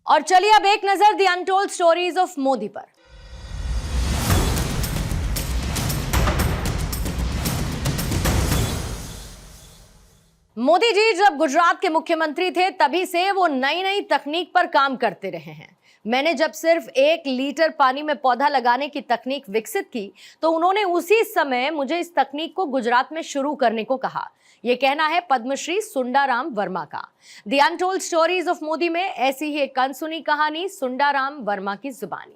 और चलिए अब एक नजर the untold stories of Modi पर। मोदी जी जब गुजरात के मुख्यमंत्री थे तभी से वो नई नई तकनीक पर काम करते रहे हैं। मैंने जब सिर्फ 1 लीटर पानी में पौधा लगाने की तकनीक विकसित की तो उन्होंने उसी समय मुझे इस तकनीक को गुजरात में शुरू करने को कहा। यह कहना है पद्मश्री सुंडाराम वर्मा का। The untold stories of Modi में ऐसी ही एक अनसुनी कहानी सुंडाराम वर्मा की जुबानी।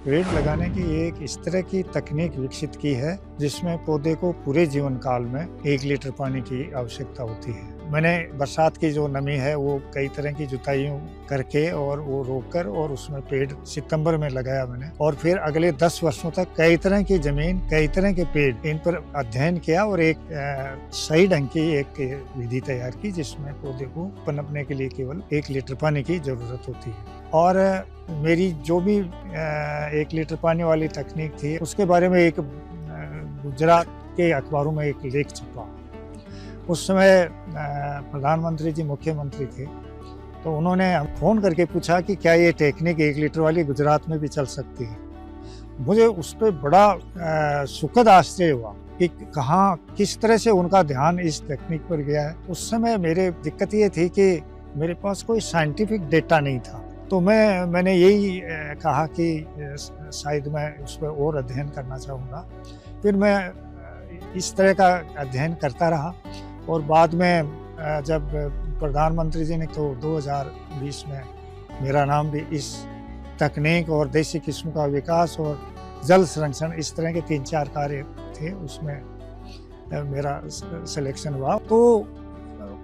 पेड़ लगाने की एक इस तरह की तकनीक विकसित की है जिसमें पौधे को पूरे जीवन काल में 1 लीटर पानी की आवश्यकता होती है। मैंने बरसात की जो नमी है वो कई तरह की जुताइयों करके और वो रोककर और उसमें पेड़ सितंबर में लगाया मैंने, और फिर अगले 10 वर्षों तक कई तरह की जमीन, कई तरह के पेड़, इन पर अध्ययन किया और एक सही ढंग की एक विधि तैयार की जिसमें पौधे को पनपने के लिए केवल 1 लीटर पानी की जरूरत होती है। और मेरी जो भी 1 लीटर पानी वाली तकनीक थी उसके बारे में एक गुजरात के अखबारों में एक लेख छपा। उस समय प्रधानमंत्री जी मुख्यमंत्री थे तो उन्होंने फ़ोन करके पूछा कि क्या ये टेक्निक 1 लीटर वाली गुजरात में भी चल सकती है। मुझे उस पर बड़ा सुखद आश्चर्य हुआ कि कहाँ किस तरह से उनका ध्यान इस तकनीक पर गया है। उस समय मेरे दिक्कत ये थी कि मेरे पास कोई साइंटिफिक डेटा नहीं था, तो मैंने यही कहा कि शायद मैं उस पर और अध्ययन करना चाहूँगा। फिर मैं इस तरह का अध्ययन करता रहा और बाद में जब प्रधानमंत्री जी ने तो 2020 में मेरा नाम भी इस तकनीक और देसी किस्म का विकास और जल संरक्षण, इस तरह के 3-4 कार्य थे, उसमें मेरा सिलेक्शन हुआ। तो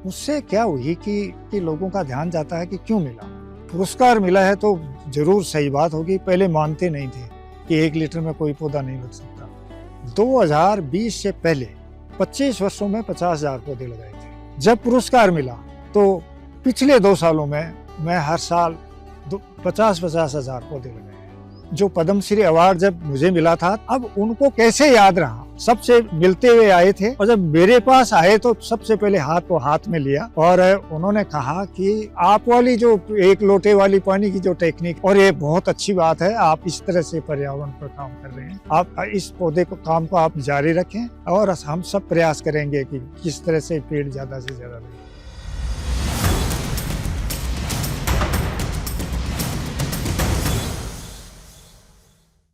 उससे क्या हुई कि लोगों का ध्यान जाता है कि क्यों मिला, पुरस्कार मिला है तो जरूर सही बात होगी। पहले मानते नहीं थे कि 1 लीटर में कोई पौधा नहीं लग सकता। 2020 से पहले 25 वर्षों में 50,000 पौधे लगाए थे। जब पुरस्कार मिला तो पिछले 2 सालों में मैं हर साल 50,000 पौधे लगाए। जो पद्मश्री अवार्ड जब मुझे मिला था, अब उनको कैसे याद रहा, सबसे मिलते हुए आए थे और जब मेरे पास आए तो सबसे पहले हाथ में लिया और उन्होंने कहा कि आप वाली जो 1 लोटे वाली पानी की जो टेक्निक, और ये बहुत अच्छी बात है, आप इस तरह से पर्यावरण पर काम कर रहे हैं, आप इस पौधे को काम को आप जारी रखें और हम सब प्रयास करेंगे कि किस तरह से पेड़ ज्यादा से ज्यादा लगे।